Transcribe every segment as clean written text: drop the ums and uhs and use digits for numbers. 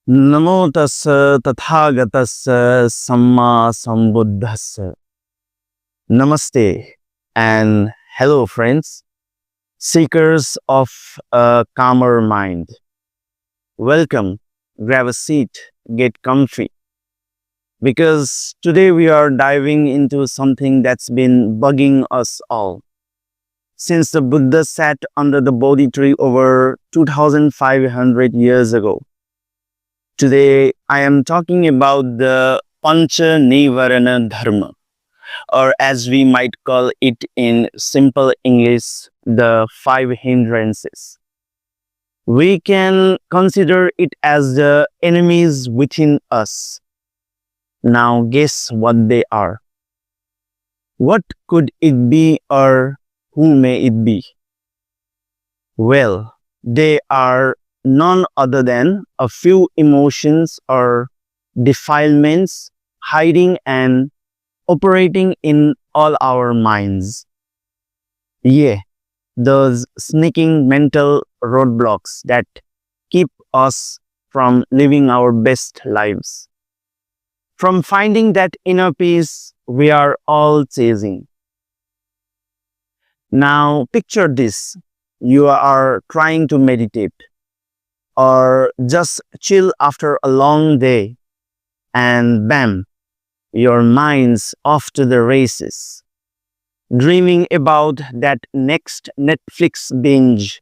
Namo tassa tathagatassa samma sambuddhassa. Namaste and hello friends, seekers of a calmer mind. Welcome, grab a seat, get comfy. Because today we are diving into something that's been bugging us all. Since the Buddha sat under the Bodhi tree over 2500 years ago. Today, I am talking about the Pañca Nīvaraṇa Dharma, or as we might call it in simple English, the Five Hindrances. We can consider it as the enemies within us. Now guess what they are. What could it be, or who may it be? Well, they are none other than a few emotions or defilements hiding and operating in all our minds. Yeah, those sneaking mental roadblocks that keep us from living our best lives, from finding that inner peace we are all chasing. Now picture this, you are trying to meditate or just chill after a long day, and bam, your mind's off to the races, dreaming about that next Netflix binge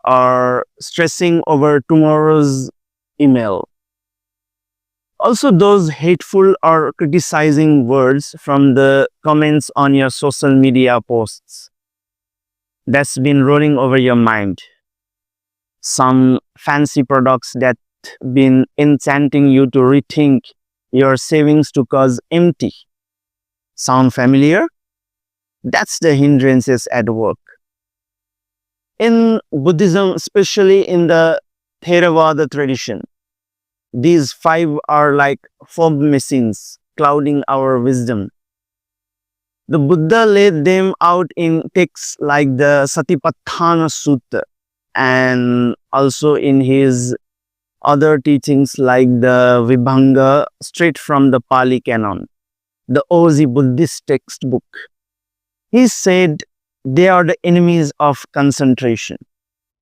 or stressing over tomorrow's email. Also those hateful or criticizing words from the comments on your social media posts that's been rolling over your mind. Some fancy products that been enchanting you to rethink your savings to cause empty. Sound familiar? That's the hindrances at work. In Buddhism, especially in the Theravada tradition, these five are like fog machines clouding our wisdom. The Buddha laid them out in texts like the Satipatthana Sutta, and also in his other teachings like the Vibhanga, straight from the Pali Canon, the OG Buddhist textbook. He said they are the enemies of concentration,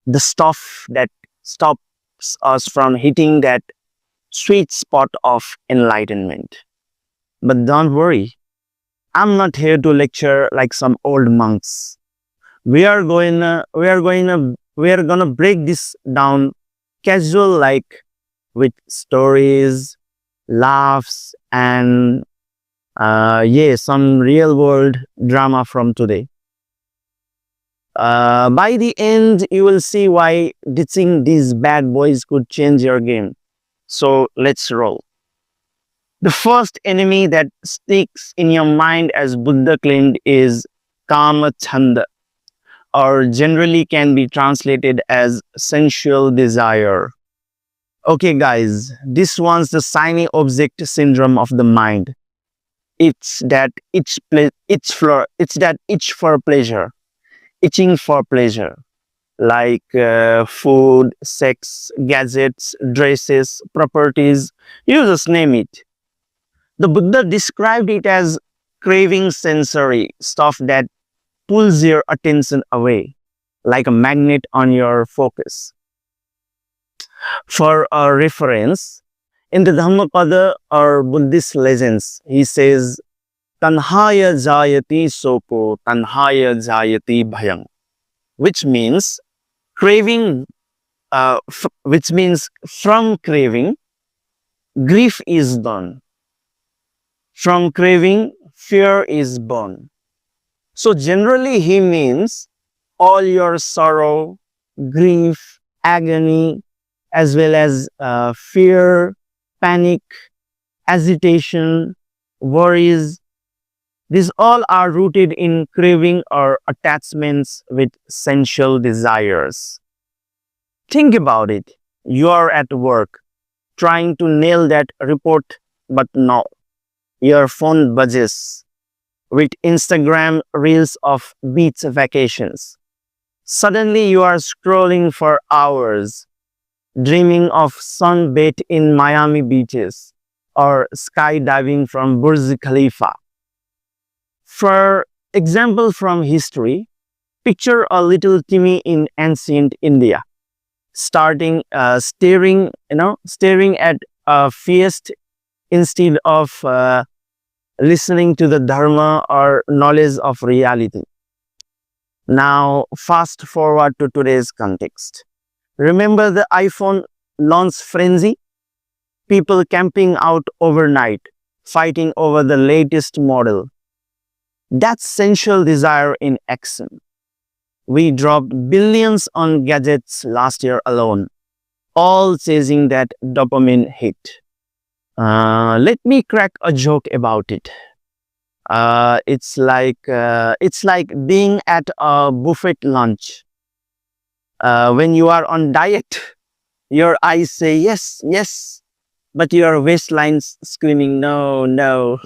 the stuff that stops us from hitting that sweet spot of enlightenment. But don't worry, I'm not here to lecture like some old monks. We are gonna break this down casual, like with stories, laughs, and some real world drama from today. By the end, you will see why ditching these bad boys could change your game. So let's roll. The first enemy that sticks in your mind, as Buddha claimed, is Kama Chanda, or generally can be translated as sensual desire. Okay guys, this one's the shiny object syndrome of the mind. It's that itch for pleasure, itching for pleasure, like food, sex, gadgets, dresses, properties, you just name it. The Buddha described it as craving sensory stuff that pulls your attention away, like a magnet on your focus. For a reference, in the Dhammapada or Buddhist legends, he says, Tanhaya jayati soko, tanhaya jayati bhayang, which means craving, which means from craving, grief is born. From craving, fear is born. So generally he means all your sorrow, grief, agony, as well as fear, panic, agitation, worries, these all are rooted in craving or attachments with sensual desires. Think about it. You are at work trying to nail that report, but no, your phone buzzes with Instagram reels of beach vacations. Suddenly you are scrolling for hours, dreaming of sunbathe in Miami beaches or skydiving from Burj Khalifa. For example from history, picture a little Timmy in ancient India, staring at a feast instead of listening to the Dharma or knowledge of reality. Now, fast forward to today's context. Remember the iPhone launch frenzy? People camping out overnight, fighting over the latest model. That's sensual desire in action. We dropped billions on gadgets last year alone, all chasing that dopamine hit. Let me crack a joke about it. It's like being at a buffet lunch. When you are on diet, your eyes say yes, yes, but your waistline's screaming no, no.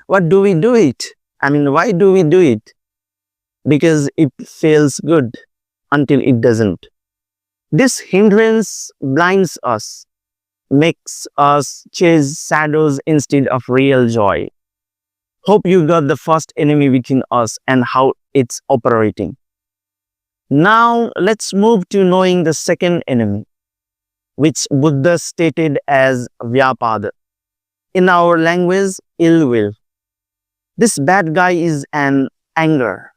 What do we do it? I mean, why do we do it? Because it feels good until it doesn't. This hindrance blinds us, makes us chase shadows instead of real joy. Hope you got the first enemy within us and how it's operating. Now let's move to knowing the second enemy, which Buddha stated as vyapada. In our language, ill will. This bad guy is an anger,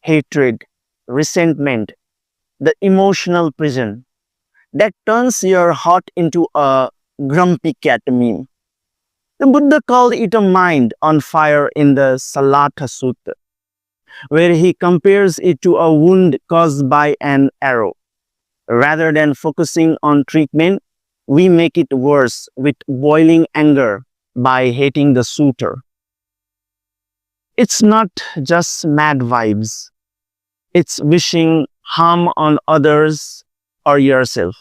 hatred, resentment, the emotional prison that turns your heart into a grumpy cat meme. The Buddha called it a mind on fire in the Sorata Sutta, where he compares it to a wound caused by an arrow. Rather than focusing on treatment, we make it worse with boiling anger by hating the suitor. It's not just mad vibes. It's wishing harm on others or yourself,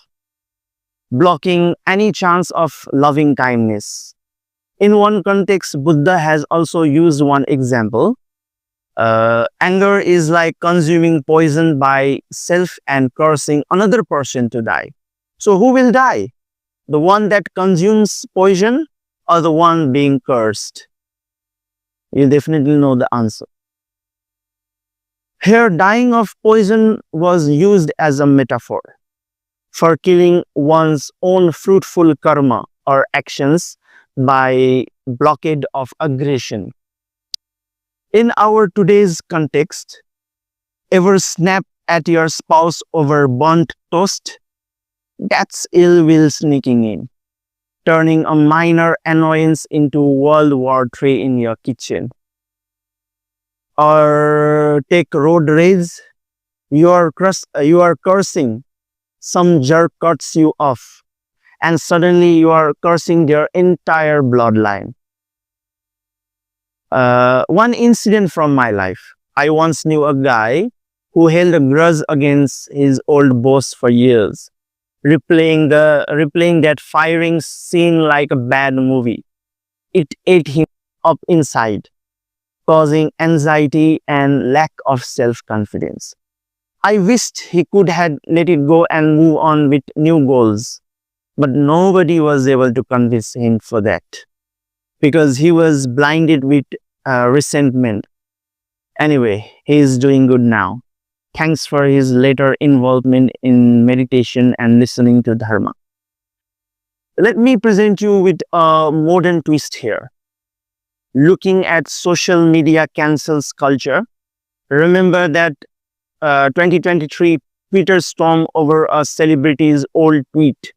blocking any chance of loving kindness. In one context, Buddha has also used one example. Anger is like consuming poison by self and cursing another person to die. So who will die? The one that consumes poison or the one being cursed? You definitely know the answer. Here, dying of poison was used as a metaphor for killing one's own fruitful karma or actions by blockade of aggression. In our today's context, ever snap at your spouse over burnt toast? That's ill will sneaking in, turning a minor annoyance into World War III in your kitchen. Or take road rage. You are cursing. Some jerk cuts you off, and suddenly you are cursing their entire bloodline. One incident from my life. I once knew a guy who held a grudge against his old boss for years, replaying that firing scene like a bad movie. It ate him up inside, causing anxiety and lack of self-confidence. I wished he could have let it go and move on with new goals, but nobody was able to convince him for that because he was blinded with resentment. Anyway, he is doing good now. Thanks for his later involvement in meditation and listening to Dharma. Let me present you with a modern twist here. Looking at social media cancels culture. Remember that 2023 Twitter storm over a celebrity's old tweet.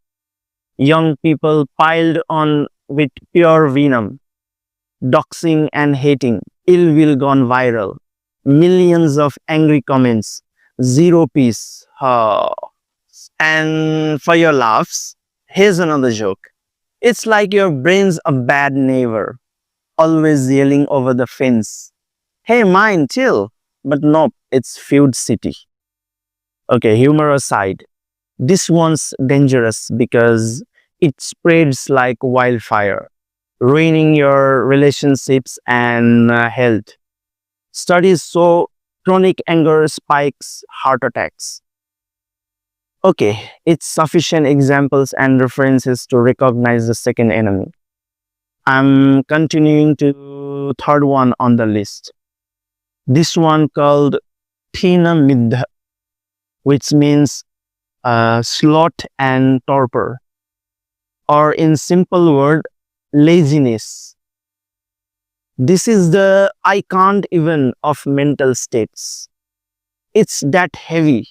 Young people piled on with pure venom, doxing and hating, ill will gone viral, millions of angry comments, zero peace. And for your laughs, here's another joke. It's like your brain's a bad neighbor, always yelling over the fence. Hey, mind, chill. But nope, it's feud city. Okay, humor aside, this one's dangerous because it spreads like wildfire, ruining your relationships and health. Studies show chronic anger spikes heart attacks. Okay, it's sufficient examples and references to recognize the second enemy. I'm continuing to third one on the list. This one called Thina Middha, which means sloth and torpor, or in simple word, laziness. This is the I can't even of mental states. It's that heavy,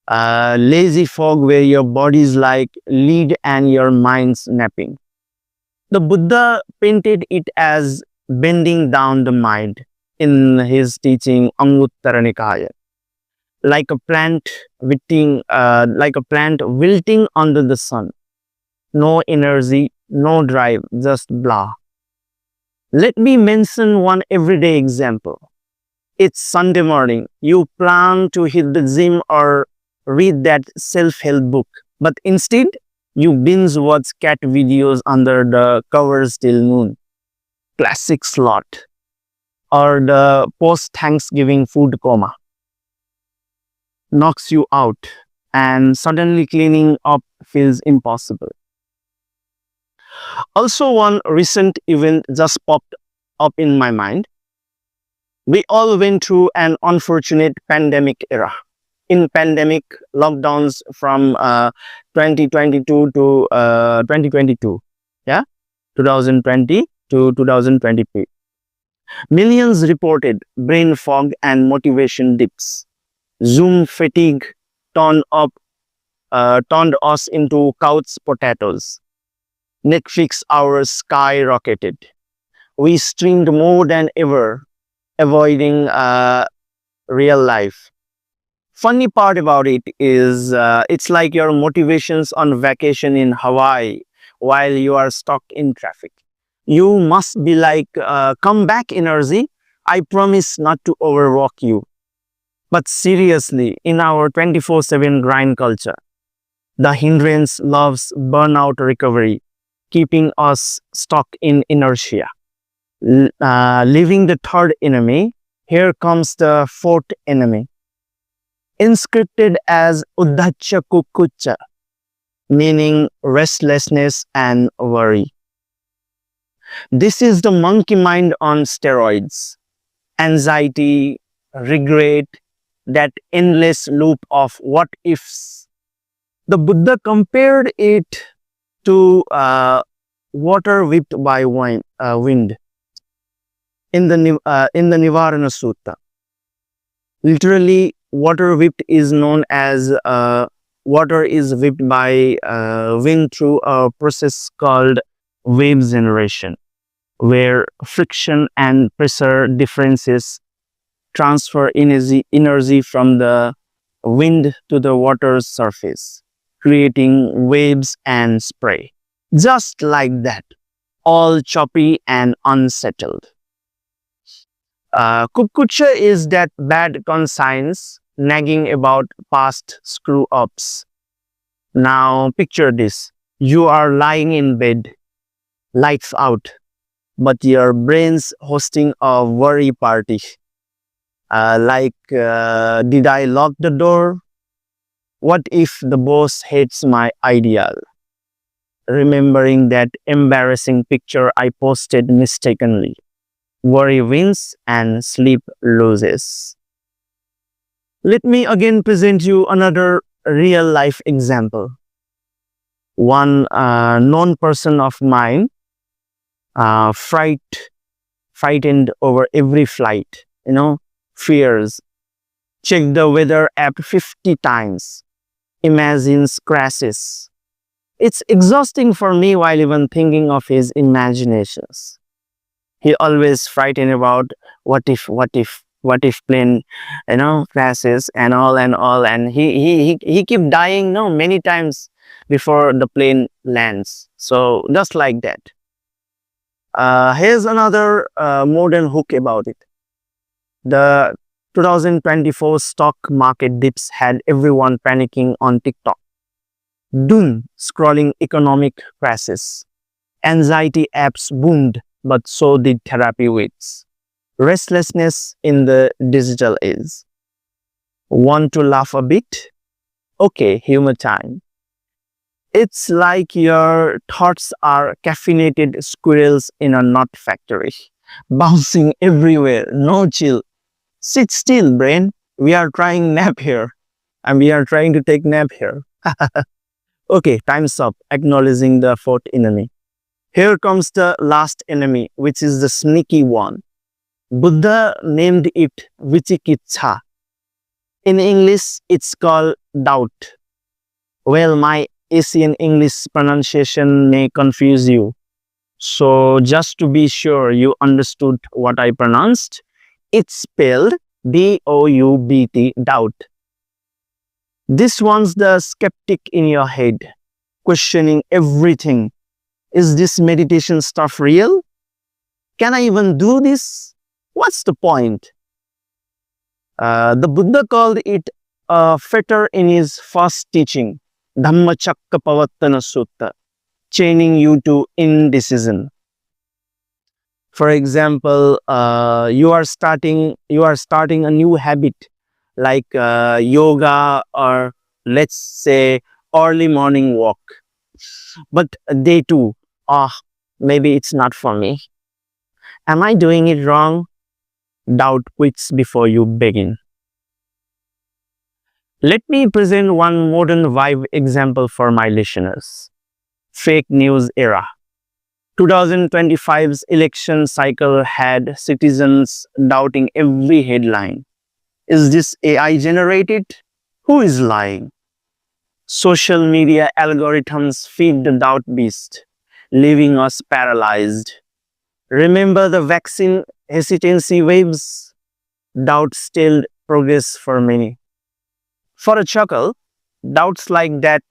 lazy fog where your body's like lead and your mind's napping. The Buddha painted it as bending down the mind in his teaching Anguttara Nikaya, like a plant wilting under the sun. No energy, no drive, just blah. Let me mention one everyday example. It's Sunday morning. You plan to hit the gym or read that self-help book, but instead you binge watch cat videos under the covers till noon. Classic Sloth. Or the post-Thanksgiving food coma. Knocks you out and suddenly cleaning up feels impossible. Also, one recent event just popped up in my mind. We all went through an unfortunate pandemic era. In pandemic lockdowns from 2022 to 2022, 2020 to 2023. Millions reported brain fog and motivation dips. Zoom fatigue turned us into couch potatoes. Netflix hours skyrocketed. We streamed more than ever, avoiding real life. Funny part about it is it's like your motivations on vacation in Hawaii while you are stuck in traffic. You must be like, come back energy, I promise not to overwork you. But seriously, in our 24/7 grind culture, the hindrance loves burnout recovery, keeping us stuck in inertia. Leaving the third enemy, here comes the fourth enemy. Inscripted as Uddhacha Kukucha, meaning restlessness and worry. This is the monkey mind on steroids. Anxiety, regret, that endless loop of what ifs. The Buddha compared it to water whipped by wind in the Nivarana Sutta. Literally, water whipped is known as water is whipped by wind through a process called wave generation, where friction and pressure differences transfer energy from the wind to the water's surface, creating waves and spray. Just like that, all choppy and unsettled. Kukucha is that bad conscience nagging about past screw-ups. Now picture this. You are lying in bed, lights out, but your brain's hosting a worry party. Did I lock the door? What if the boss hates my ideal? Remembering that embarrassing picture I posted mistakenly. Worry wins and sleep loses. Let me again present you another real life example. One known person of mine, frightened over every flight, fears. Check the weather app 50 times. Imagines crashes. It's exhausting for me while even thinking of his imaginations. He always frightened about what if plane, crashes and all, and he keep dying, many times before the plane lands. So just like that. Here's another modern hook about it. The 2024 stock market dips had everyone panicking on TikTok. Doom scrolling economic crashes. Anxiety apps boomed, but so did therapy weights. Restlessness in the digital age. Want to laugh a bit? Okay, humor time. It's like your thoughts are caffeinated squirrels in a nut factory, bouncing everywhere, no chill. Sit still, brain. We are trying nap here. And we are trying to take nap here. Okay, time's up. Acknowledging the fourth enemy. Here comes the last enemy, which is the sneaky one. Buddha named it Vicikitsa. In English, it's called doubt. Well, my Asian English pronunciation may confuse you. So just to be sure you understood what I pronounced, it's spelled D-O-U-B-T, doubt. This one's the skeptic in your head, questioning everything. Is this meditation stuff real? Can I even do this? What's the point? The Buddha called it a fetter in his first teaching, Dhamma Sutta, chaining you to indecision. For example, you are starting a new habit like yoga, or let's say early morning walk. But day two, maybe it's not for me. Am I doing it wrong? Doubt quits before you begin. Let me present one modern vibe example for my listeners. Fake news era. 2025's election cycle had citizens doubting every headline. Is this AI generated? Who is lying? Social media algorithms feed the doubt beast, leaving us paralyzed. Remember the vaccine hesitancy waves? Doubt stalled progress for many. For a chuckle, doubts like that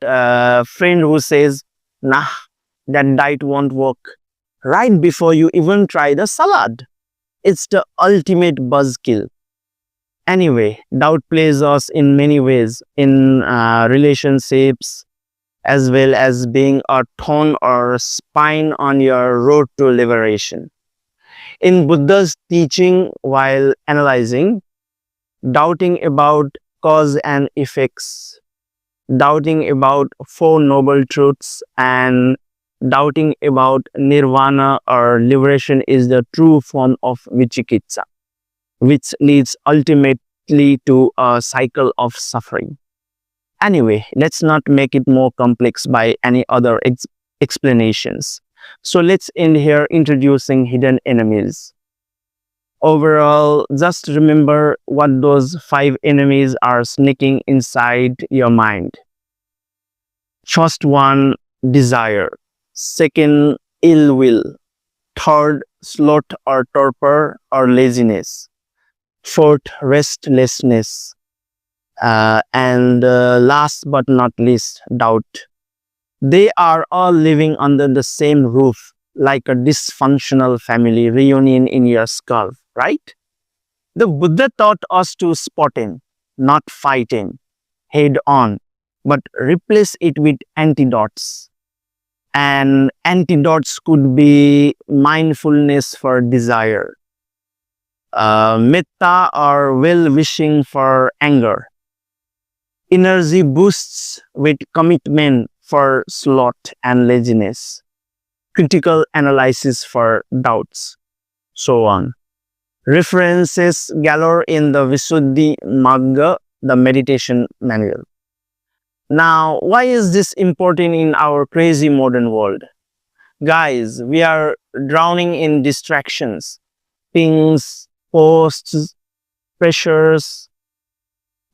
friend who says, nah, that diet won't work, right before you even try the salad. It's the ultimate buzzkill. Anyway, doubt plays us in many ways, in relationships, as well as being a thorn or spine on your road to liberation. In Buddha's teaching, while analyzing, doubting about cause and effects, doubting about Four Noble Truths, and doubting about Nirvana or liberation is the true form of Vicikitsa, which leads ultimately to a cycle of suffering. Anyway, let's not make it more complex by any other explanations. So let's end here introducing hidden enemies. Overall, just remember what those 5 enemies are sneaking inside your mind. First one, desire. Second, ill will. Third, sloth or torpor or laziness. Fourth, restlessness. And last but not least, doubt. They are all living under the same roof, like a dysfunctional family reunion in your skull, right? The Buddha taught us to spot in, not fight in, head on, but replace it with antidotes. And antidotes could be mindfulness for desire, metta or well-wishing for anger, energy boosts with commitment for sloth and laziness, critical analysis for doubts, so on. References galore in the Visuddhi Magga, the meditation manual. Now, why is this important in our crazy modern world? Guys, we are drowning in distractions, pings, posts, pressures,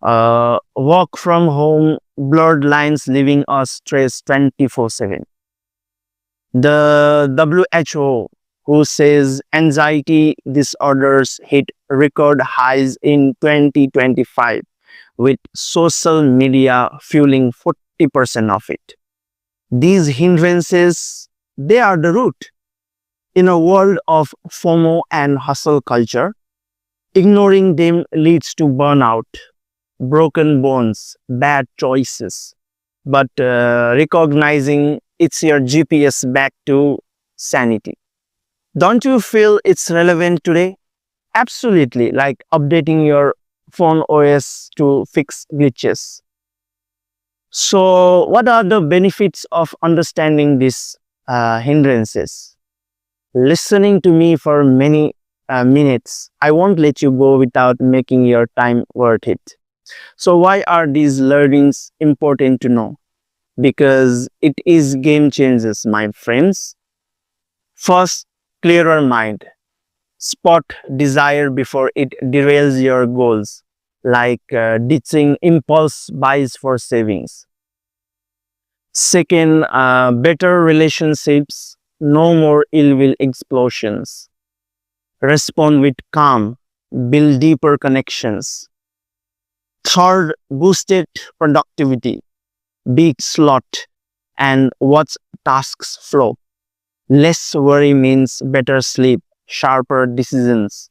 work from home, blurred lines leaving us stressed 24/7. The WHO, who says anxiety disorders hit record highs in 2025, with social media fueling 40% of it. These hindrances, they are the root. In a world of FOMO and hustle culture, ignoring them leads to burnout, broken bones, bad choices. But recognizing it's your GPS back to sanity. Don't you feel it's relevant today? Absolutely, like updating your phone OS to fix glitches. So, what are the benefits of understanding these hindrances? Listening to me for many minutes, I won't let you go without making your time worth it. So, why are these learnings important to know? Because it is game changers, my friends. First, clearer mind. Spot desire before it derails your goals, like ditching impulse buys for savings. Second, better relationships, no more ill will explosions. Respond with calm, build deeper connections. Third, boosted productivity, beat sloth, and watch tasks flow. Less worry means better sleep, sharper decisions.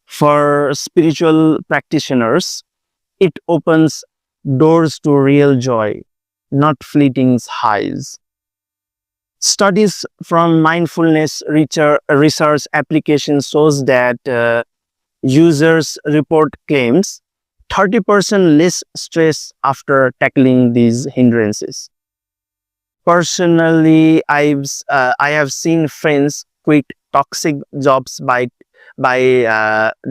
For spiritual practitioners, it opens doors to real joy, not fleeting highs. Studies from mindfulness research application shows that users report claims 30% less stress after tackling these hindrances. Personally, I have seen friends quit toxic jobs by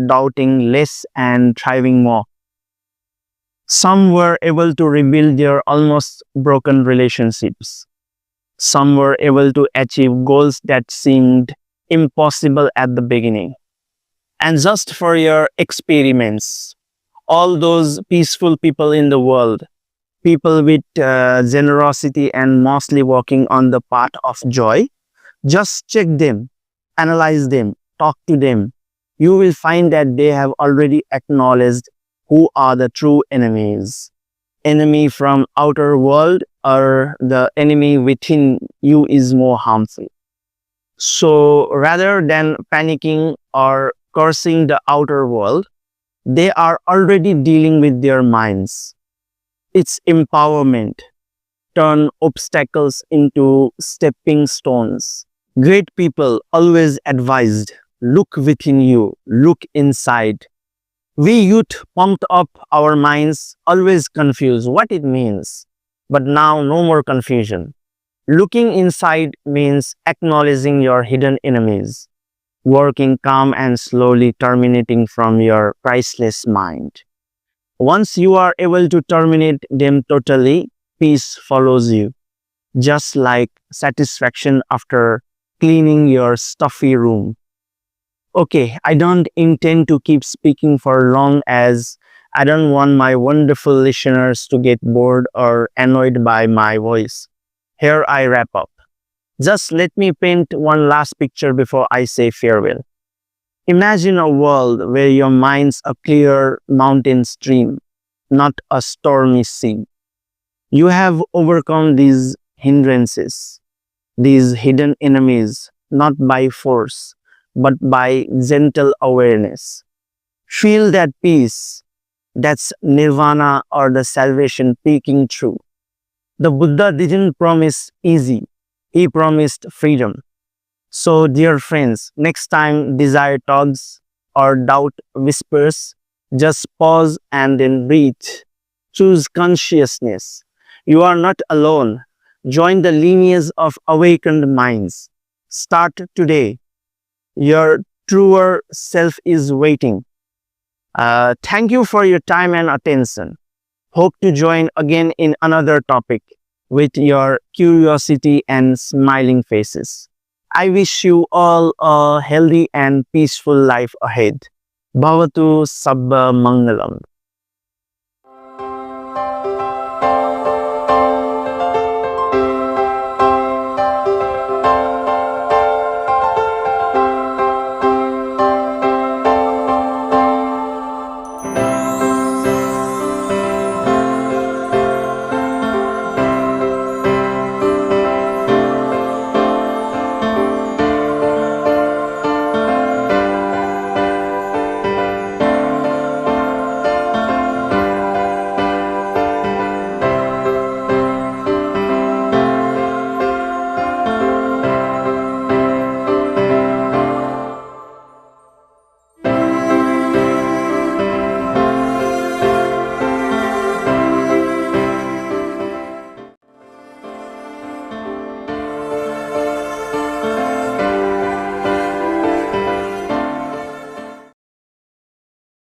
doubting less and thriving more. Some were able to rebuild their almost broken relationships. Some were able to achieve goals that seemed impossible at the beginning. And just for your experiments, all those peaceful people in the world, people with generosity and mostly walking on the path of joy, just check them, analyze them, talk to them. You will find that they have already acknowledged who are the true enemies. Enemy from outer world or the enemy within you is more harmful. So rather than panicking or cursing the outer world, they are already dealing with their minds. It's empowerment. Turn obstacles into stepping stones. Great people always advised, look within you, look inside. We youth pumped up our minds, always confused what it means. But now no more confusion. Looking inside means acknowledging your hidden enemies, working calm and slowly terminating from your priceless mind. Once you are able to terminate them totally, peace follows you, just like satisfaction after cleaning your stuffy room. Okay, I don't intend to keep speaking for long as I don't want my wonderful listeners to get bored or annoyed by my voice. Here I wrap up. Just let me paint one last picture before I say farewell. Imagine a world where your mind's a clear mountain stream, not a stormy sea. You have overcome these hindrances, these hidden enemies, not by force, but by gentle awareness. Feel that peace, that's nirvana or the salvation peeking through. The Buddha didn't promise easy, he promised freedom. So, dear friends, next time desire tugs or doubt whispers, just pause and then breathe. Choose consciousness. You are not alone. Join the lineage of awakened minds. Start today. Your truer self is waiting. Thank you for your time and attention. Hope to join again in another topic with your curiosity and smiling faces. I wish you all a healthy and peaceful life ahead. Bhavatu Sabba Mangalam.